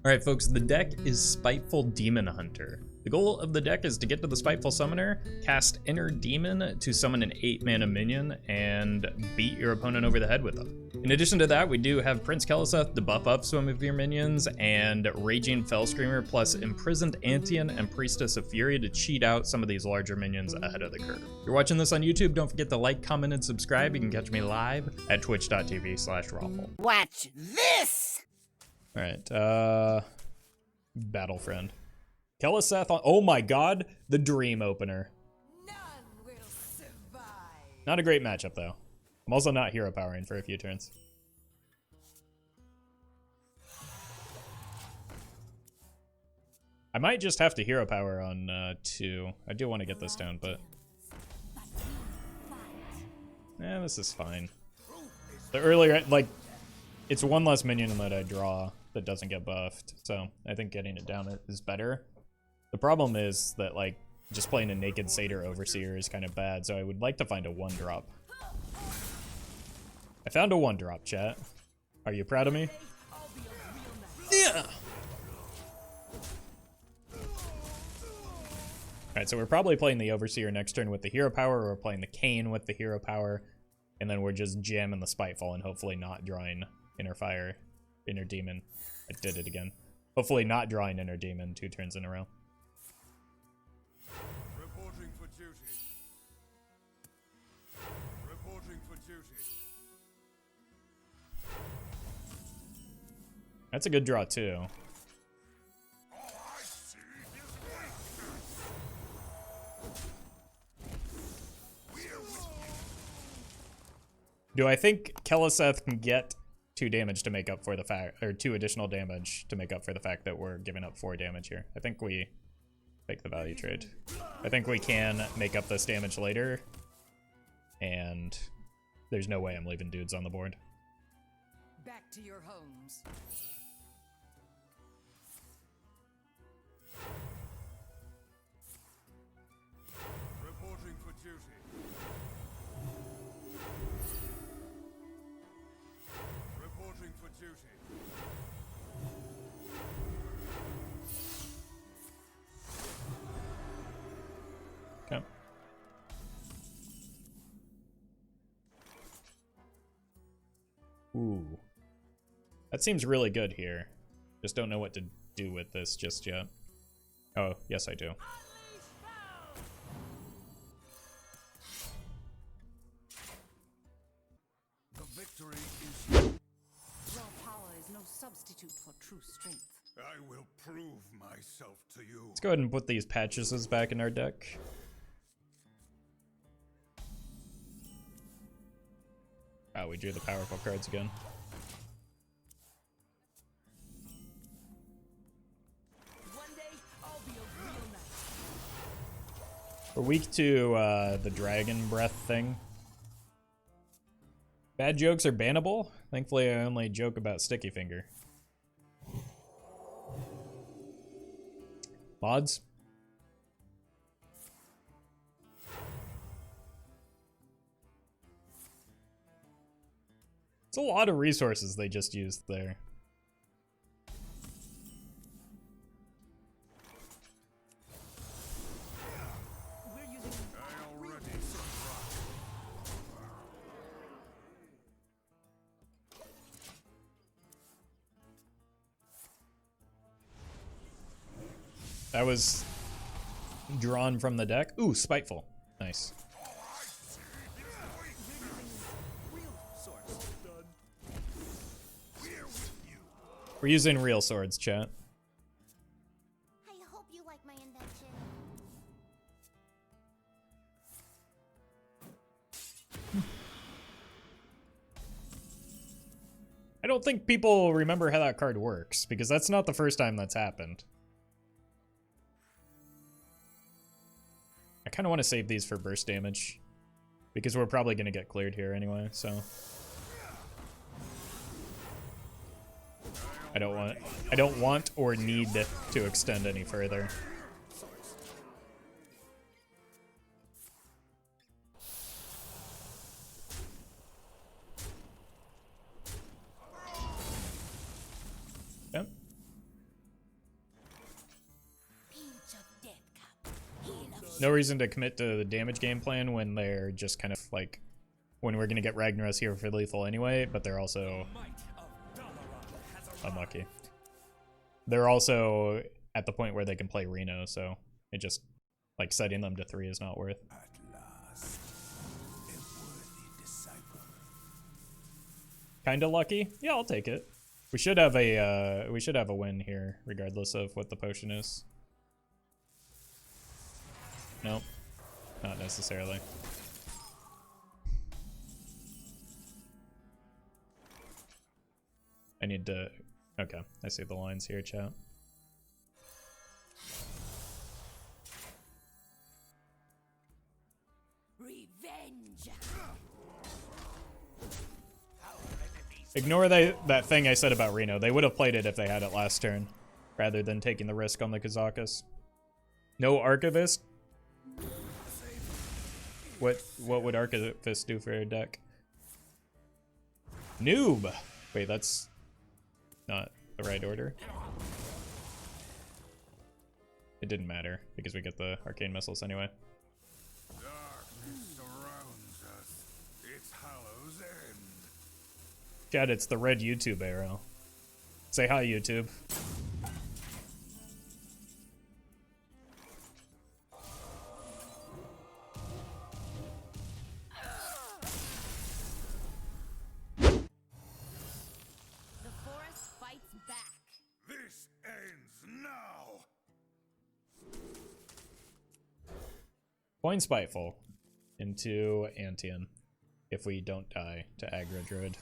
Alright folks, the deck is Spiteful Demon Hunter. The goal of the deck is to get to the Spiteful Summoner, cast Inner Demon to summon an 8-mana minion, and beat your opponent over the head with them. In addition to that, we do have Prince Keleseth to buff up some of your minions, and Raging Felscreamer plus Imprisoned Antaen and Priestess of Fury to cheat out some of these larger minions ahead of the curve. If you're watching this on YouTube, don't forget to like, comment, and subscribe. You can catch me live at twitch.tv/Roffle. Watch this! Alright, Battlefiend. Keleseth on, oh my god, the Dream Opener. None will survive. Not a great matchup though. I'm also not hero powering for a few turns. I might just have to hero power on 2. I do want to get this down, but this is fine. The earlier, like, it's one less minion that I draw that doesn't get buffed, so I think getting it down is better. The problem is that, like, just playing a naked Satyr Overseer is kind of bad, so I would like to find a 1-drop. I found a 1-drop, chat. Are you proud of me? Yeah! Alright, so we're probably playing the Overseer next turn with the hero power, or we're playing the Kayn with the hero power, and then we're just jamming the Spiteful and hopefully not drawing Inner Demon. I did it again. Hopefully not drawing Inner Demon 2 turns in a row. Reporting for duty. Reporting for duty. That's a good draw too. Do I think Keleseth can get 2 damage to make up for the fact, or 2 additional damage to make up for the fact that we're giving up 4 damage here? I think we take the value trade. I think we can make up this damage later, and there's no way I'm leaving dudes on the board. Back to your homes. Reporting for duty. Reporting for duty. Okay. Ooh. That seems really good here. Just don't know what to do with this just yet. Oh, yes I do. The victory is. Raw power is no substitute for true strength. I will prove myself to you. Let's go ahead and put these patches back in our deck. Oh, we drew the powerful cards again. One day, I'll be a real knight. We're weak to the dragon breath thing. Bad jokes are bannable. Thankfully, I only joke about Sticky Finger. Mods? It's a lot of resources they just used there. We're using I already That was drawn from the deck. Ooh, Spiteful. Nice. We're using real swords, chat. I hope you like my invention. I don't think people remember how that card works, because that's not the first time that's happened. I kind of want to save these for burst damage, because we're probably going to get cleared here anyway, so. I don't want or need to extend any further. No reason to commit to the damage game plan when they're just kind of like, when we're gonna get Ragnaros here for lethal anyway, but they're also unlucky. They're also at the point where they can play Reno, so it just, like, setting them to 3 is not worth. At last, a worthy disciple. Kinda lucky? Yeah, I'll take it. We should have a win here, regardless of what the potion is. Nope, not necessarily. I need to... Okay, I see the lines here, chat. Revenge. Ignore that thing I said about Reno. They would have played it if they had it last turn, rather than taking the risk on the Kazakus. No Archivist? What would Archivist do for a deck? Noob! Wait, that's not the right order. It didn't matter, because we get the Arcane Missiles anyway. Darkness surrounds us. It's Hallow's End. Chad, it's the red YouTube arrow. Say hi, YouTube. This ends now. Coin Spiteful into Antaen if we don't die to aggro Druid.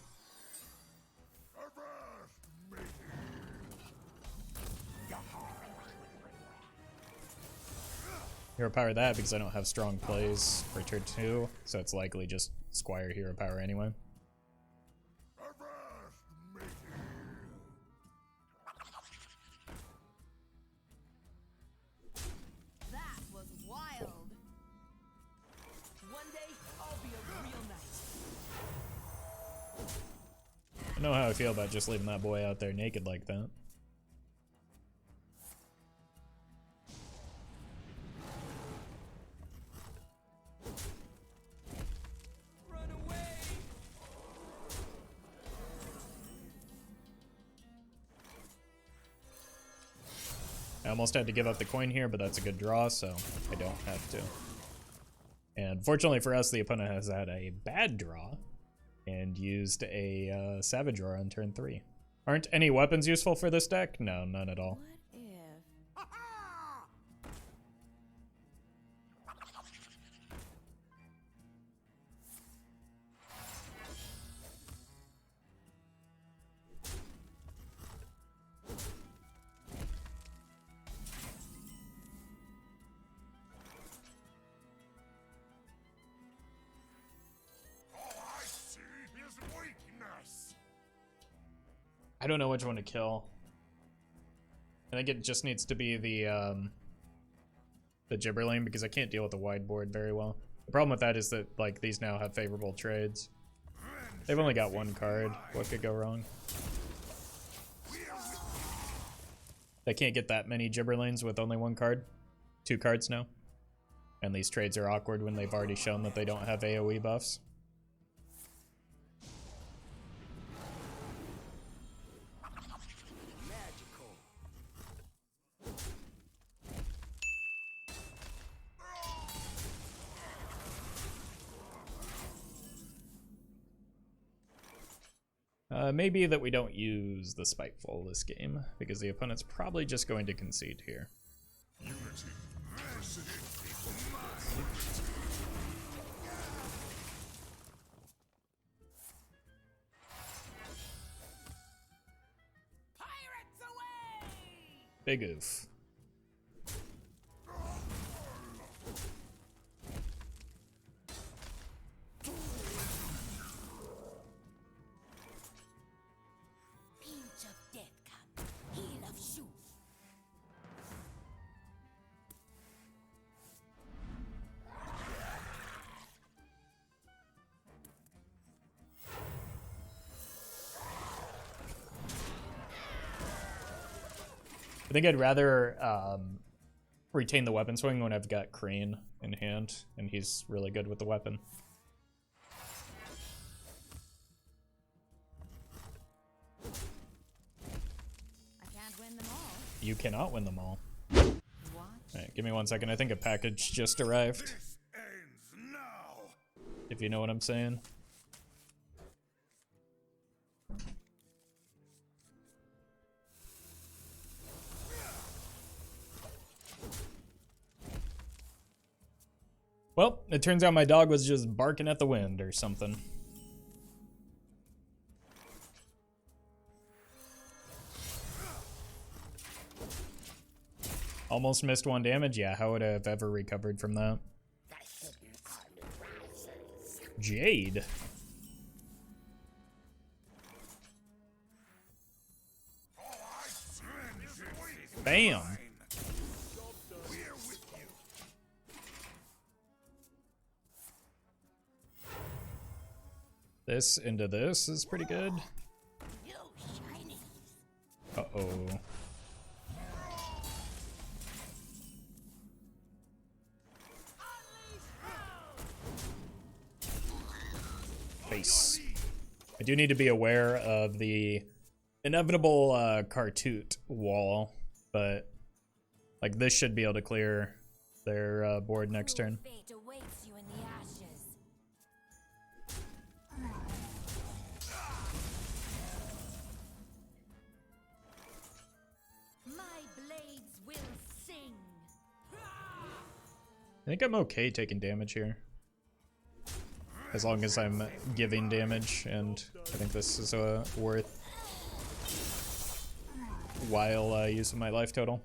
Hero power that because I don't have strong plays for turn 2, so it's likely just Squire hero power anyway. That was wild. One day I'll be a real knight. I know how I feel about just leaving that boy out there naked like that. I almost had to give up the coin here, but that's a good draw, so I don't have to. And fortunately for us, the opponent has had a bad draw and used a Savage Roar on turn 3. Aren't any weapons useful for this deck? No, none at all. What if? I don't know which one to kill. I think it just needs to be the Gibberling because I can't deal with the wide board very well. The problem with that is that like these now have favorable trades. They've only got one card. What could go wrong? They can't get that many Gibberlings with only one card. 2 cards now. And these trades are awkward when they've already shown that they don't have AoE buffs. Maybe that we don't use the Spiteful this game, because the opponent's probably just going to concede here. Pirates away! Big oof. I think I'd rather retain the weapon swing when I've got Kreen in hand, and he's really good with the weapon. I can't win them all. You cannot win them all. What? Alright, give me 1 second. I think a package just arrived. This ends now. If you know what I'm saying. Well, it turns out my dog was just barking at the wind or something. Almost missed 1 damage. Yeah, how would I have ever recovered from that? Jade. Bam. This into this is pretty good. Uh-oh. Face. I do need to be aware of the inevitable Kartut wall, but like this should be able to clear their board next turn. Fate awaits you in the ashes. My blades will sing. I think I'm okay taking damage here. As long as I'm giving damage, and I think this is worth while using my life total.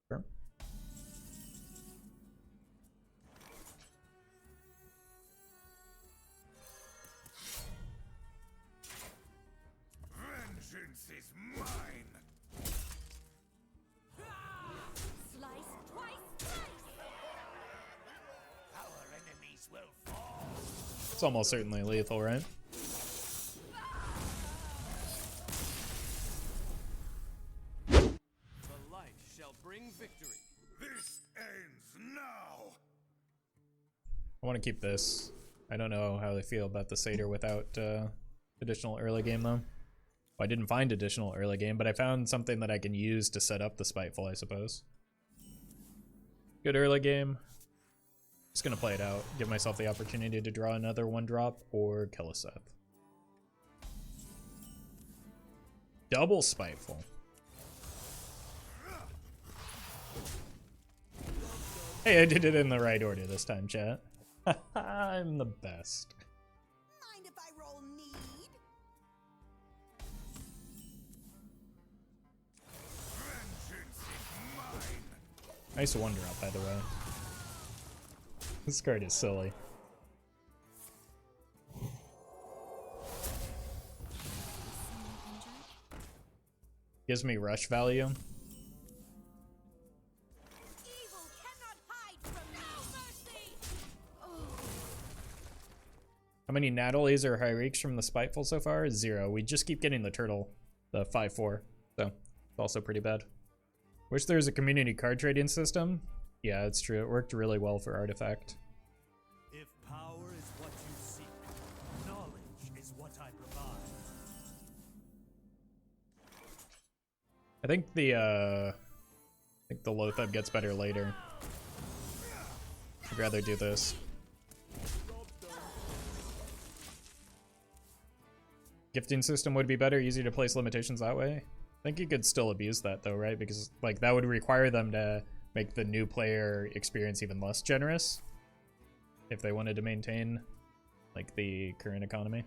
Sure. Vengeance is mine. Slice twice, slice. Our enemies will fall. It's almost certainly lethal, right? The light shall bring victory. This ends now. I want to keep this. I don't know how they feel about the Satyr without additional early game, though. Well, I didn't find additional early game, but I found something that I can use to set up the Spiteful, I suppose. Good early game. Just gonna play it out. Give myself the opportunity to draw another 1-drop or Keleseth. Double Spiteful. Hey, I did it in the right order this time, chat. I'm the best. Mind if I roll need? Vengeance is mine. Nice 1-drop, by the way. This card is silly. Gives me rush value. Evil cannot hide from no mercy. How many Natalies or Hyreeks from the Spiteful so far? 0. We just keep getting the turtle, the 5/4. So, it's also pretty bad. Wish there was a community card trading system. Yeah, it's true. It worked really well for Artifact. If power is what you seek, knowledge is what I provide. I think the Loatheb gets better later. I'd rather do this. Gifting system would be better, easier to place limitations that way. I think you could still abuse that though, right? Because like that would require them to make the new player experience even less generous if they wanted to maintain like the current economy.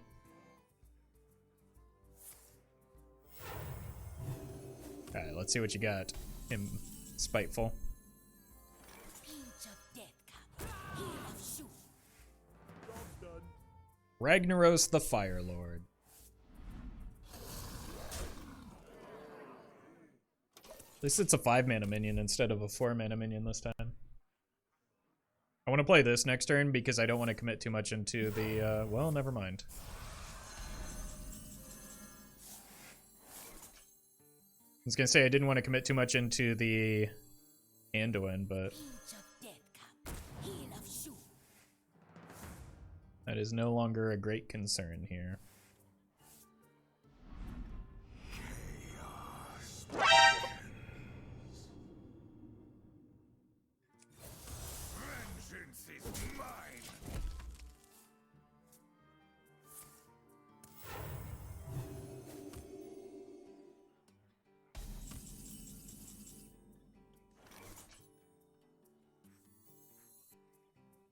Alright, let's see what you got. Him Spiteful. Pinch of death cup. Heel of shoe. Ragnaros the Fire Lord. At least it's a 5-mana minion instead of a 4-mana minion this time. I want to play this next turn because I don't want to commit too much into the, well, never mind. was gonna say I didn't want to commit too much into the Anduin, but that is no longer a great concern here. Vengeance is mine.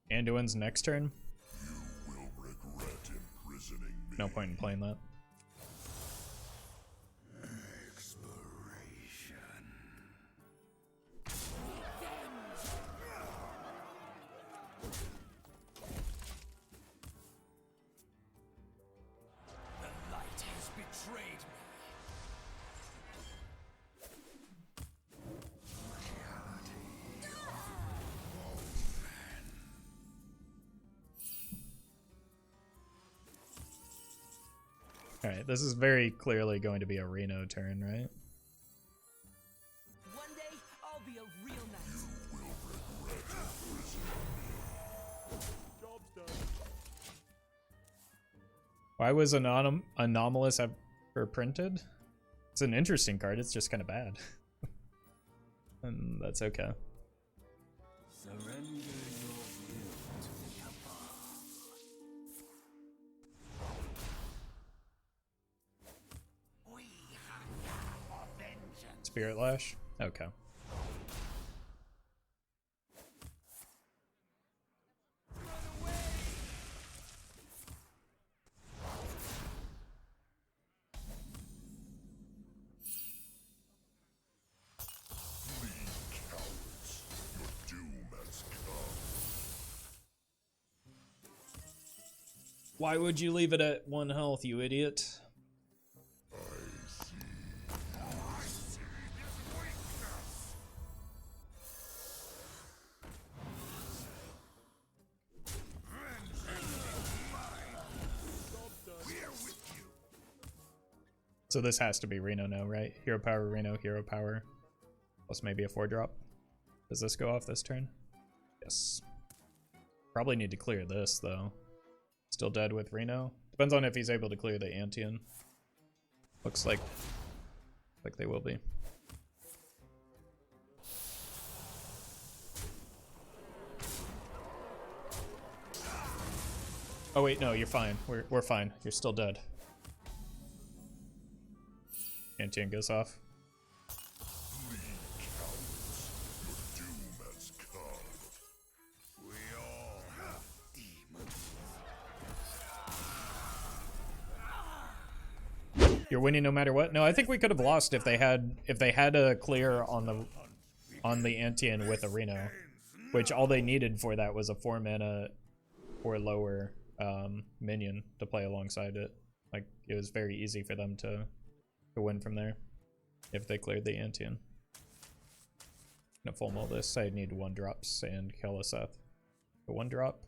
Anduin's next turn? You will regret imprisoning me. No point in playing that. Expiration. The light has betrayed me. Alright, this is very clearly going to be a Reno turn, right? One day, I'll be a real knight. Job's done. Why was Anomalous ever printed? It's an interesting card, it's just kind of bad. And that's okay. Surrender your will to the above. We hunger for vengeance. Spirit Lash? Okay. Cowards, your doom has come. Why would you leave it at 1 health, you idiot? I see his weakness. Vengeance is mine. We're with you. So this has to be Reno now, right? Hero Power, Reno, Hero Power. Plus maybe a 4-drop. Does this go off this turn? Yes. Probably need to clear this, though. Still dead with Reno. Depends on if he's able to clear the Antaen. Looks like they will be. Oh wait, no, you're fine. We're fine. You're still dead. Antaen goes off. Cowards, your doom has come. We all have demons. You're winning no matter what. No, I think we could have lost if they had a clear on the Antaen with a Reno, which all they needed for that was a 4-mana or lower minion to play alongside it. Like it was very easy for them to win from there if they cleared the Antaen. To full mull this, I need 1-drops and Keleseth. A 1-drop.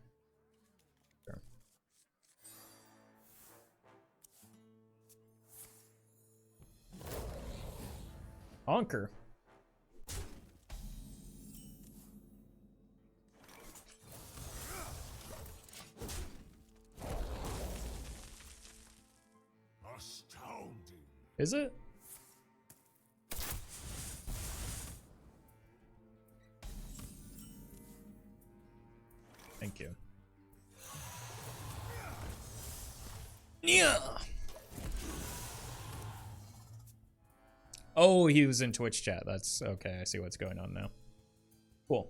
Sure. Honker. Astounding. Is it? Thank you. Yeah. Oh, he was in Twitch chat. That's okay. I see what's going on now. Cool.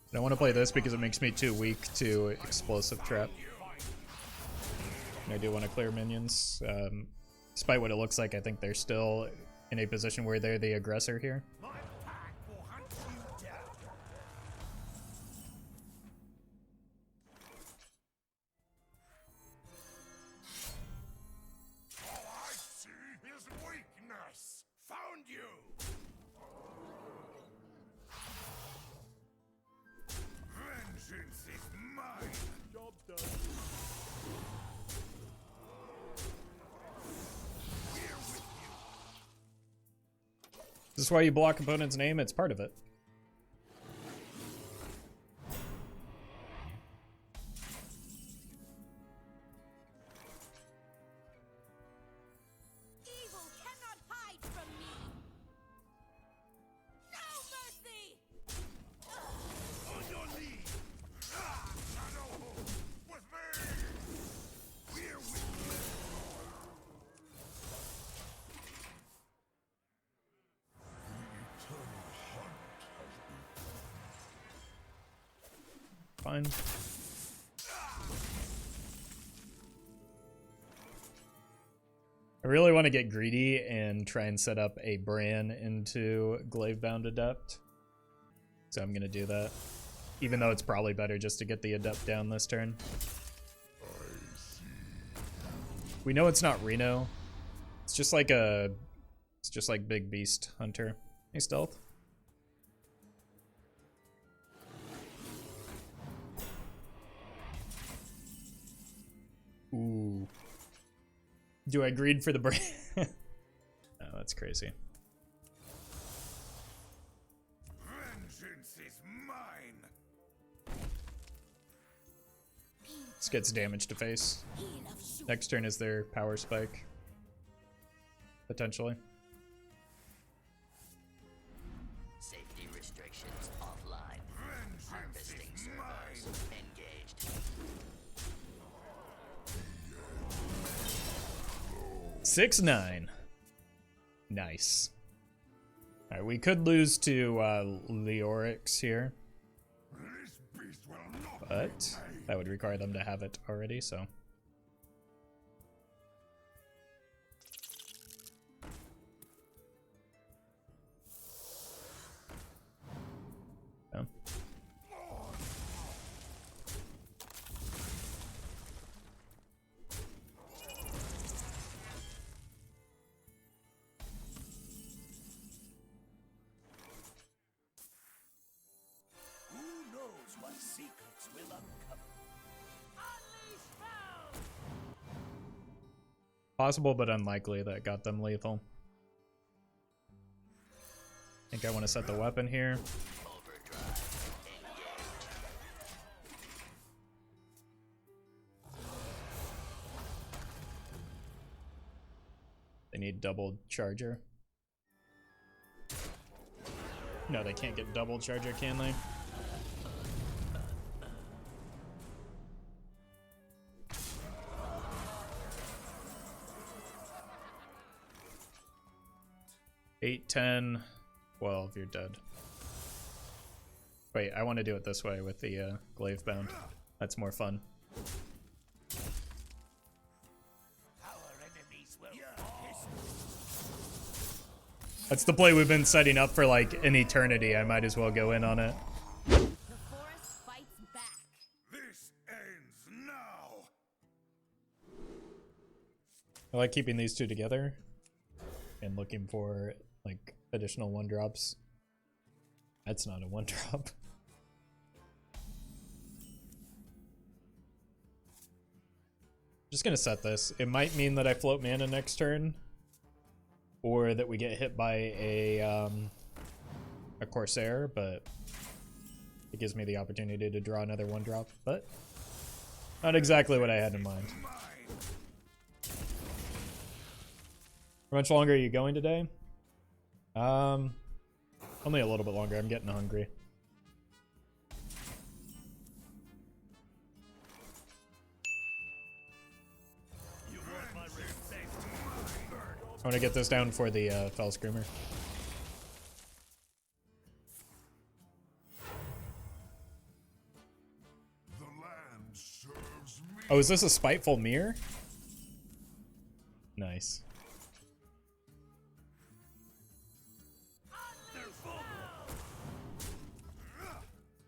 I don't want to play this because it makes me too weak to Explosive Trap. And I do want to clear minions. Despite what it looks like, I think they're still in a position where they're the aggressor here. My pack will hunt you down. All I see is weakness. Found you. This is why you block opponent's name, it's part of it. Evil cannot hide from me. No mercy. On your knees! Shadow! With me! We're with you! Fine. I really want to get greedy and try and set up a Brann into Glaivebound Adept. So I'm going to do that. Even though it's probably better just to get the Adept down this turn. We know it's not Reno. It's just like a... It's just like Big Beast Hunter. Hey, Stealth. Ooh. Do I greed for the brain? Oh, that's crazy. Vengeance is mine! This gets damage to face. Next turn is their power spike. Potentially. Safety restrictions offline. Harvesting servos engaged. 6-9. Nice. Alright, we could lose to Leorix here, This beast will not but that would require them to have it already, so. Yeah. Who knows what secrets will uncover? Unleash hell! Possible, but unlikely that got them lethal. I think I want to set the weapon here. Overdrive engaged. They need double charger. No, they can't get double charger, can they? Eight, 10, 12, you're dead. Wait, I want to do it this way with the Glaivebound. That's more fun. Our enemies will fall. That's the play we've been setting up for like an eternity. I might as well go in on it. The forest fights back. This ends now! I like keeping these two together and looking for like additional 1-drops. That's not a 1-drop. Just gonna set this. It might mean that I float mana next turn, or that we get hit by a Corsair, but it gives me the opportunity to draw another 1-drop, but not exactly what I had in mind. How much longer are you going today? Only a little bit longer. I'm getting hungry. You want my respect? I want to get this down for the Felscreamer. The land serves me! Oh, is this a Spiteful Mirror? Nice.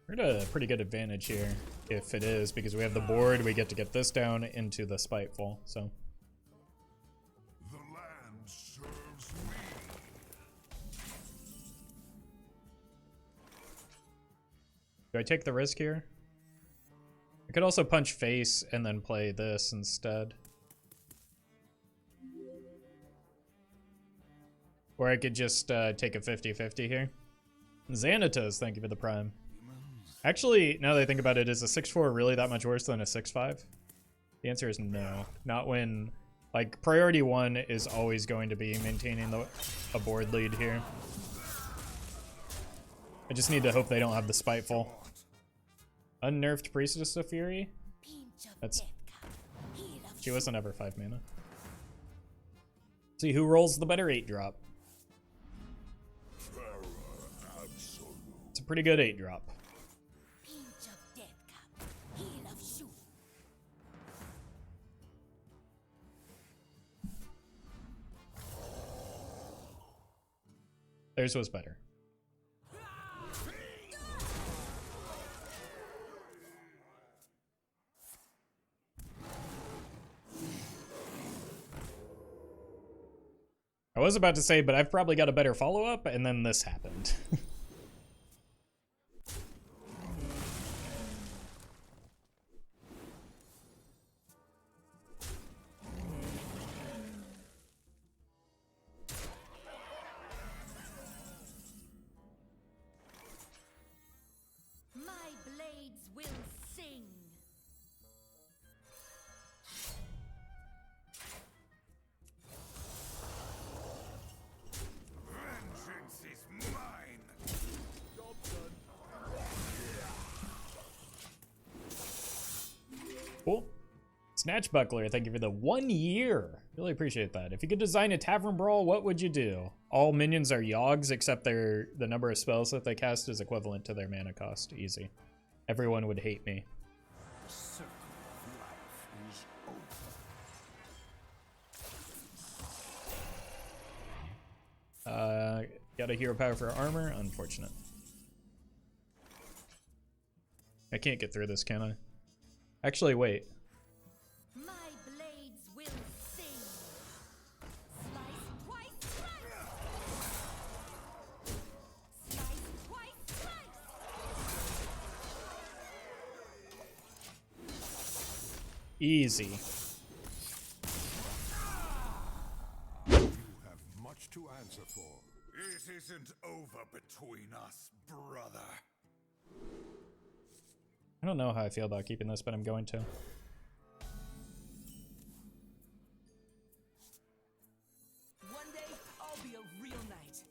We're at a pretty good advantage here, if it is, because we have the board, we get to get this down into the Spiteful, so. The land serves me! Do I take the risk here? I could also punch face and then play this instead. Or I could just take a 50-50 here. Xanatos, thank you for the prime. Actually, now that I think about it, is a 6-4 really that much worse than a 6-5? The answer is no. Not when, like, priority 1 is always going to be maintaining a board lead here. I just need to hope they don't have the Spiteful. Unnerved Priestess of Fury? That's... She wasn't ever 5 mana. See who rolls the better 8-drop. It's a pretty good 8-drop. Theirs was better. I was about to say, but I've probably got a better follow-up, and then this happened. My blades will sing. Vengeance is mine. Job done. Cool. Snatch Buckler, thank you for the 1 year. Really appreciate that. If you could design a tavern brawl, what would you do? All minions are Yogs, except the number of spells that they cast is equivalent to their mana cost. Easy. Everyone would hate me. The circle of life is over. Got a hero power for armor? Unfortunate. I can't get through this, can I? Actually, wait. My blades will sing. Slice twice, slice. Slice twice, slice. Easy. You have much to answer for. It isn't over between us, brother. I don't know how I feel about keeping this, but I'm going to. One day, I'll be a real knight.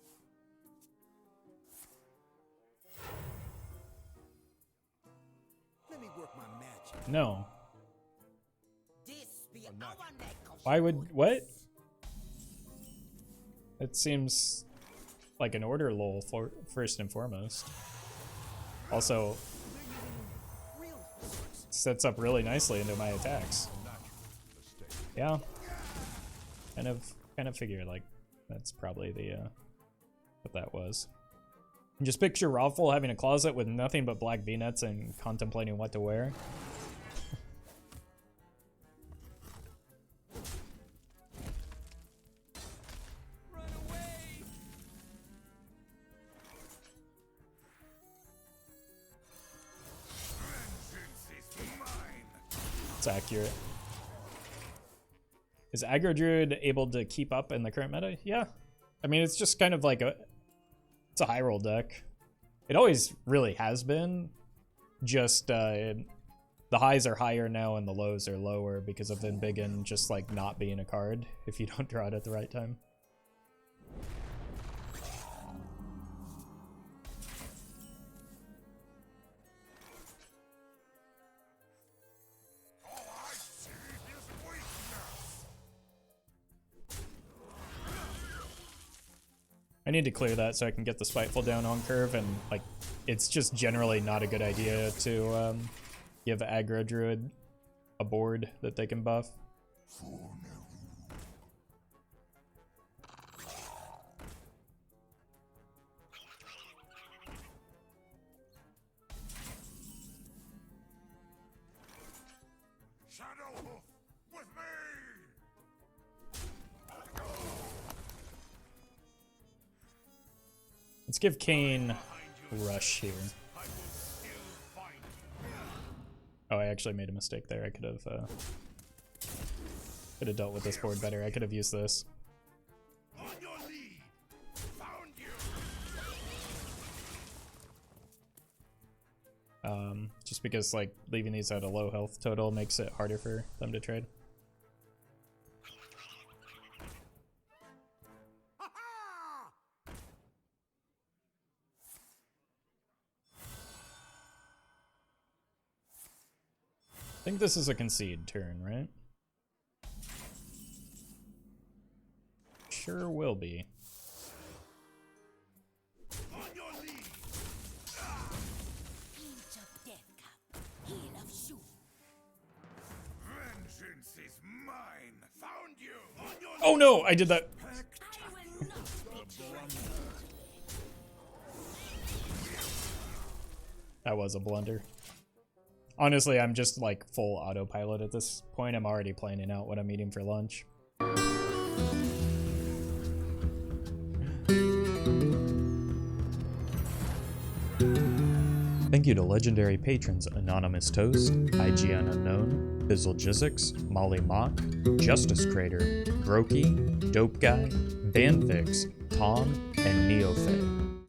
Let me work my magic. No. This be our neck. Why would... What? It seems like an order lull for first and foremost. Also, sets up really nicely into my attacks. Yeah. Kind of figured like that's probably the what that was. And just picture Roffle having a closet with nothing but black V-nuts and contemplating what to wear. It's accurate. Is Aggro Druid able to keep up in the current meta? Yeah. I mean, it's just kind of like it's a high roll deck. It always really has been. Just the highs are higher now and the lows are lower because of Embiggen just like not being a card if you don't draw it at the right time. I need to clear that so I can get the Spiteful down on curve, and like, it's just generally not a good idea to give Aggro Druid a board that they can buff. Shadow with me. Let's give Kayn Rush here. Oh, I actually made a mistake there. I could have dealt with this board better. I could have used this. On your lead. Just because like leaving these at a low health total makes it harder for them to trade. I think this is a concede turn, right? Sure will be. Vengeance is mine. Found you. Oh no, I did that. That was a blunder. Honestly, I'm just like full autopilot at this point. I'm already planning out what I'm eating for lunch. Thank you to legendary patrons Anonymous Toast, IGN Unknown, Bizzle Jizzix, Molly Mock, Justice Crater, Grokey, Dope Guy, Vanfix, Tom, and Neofae.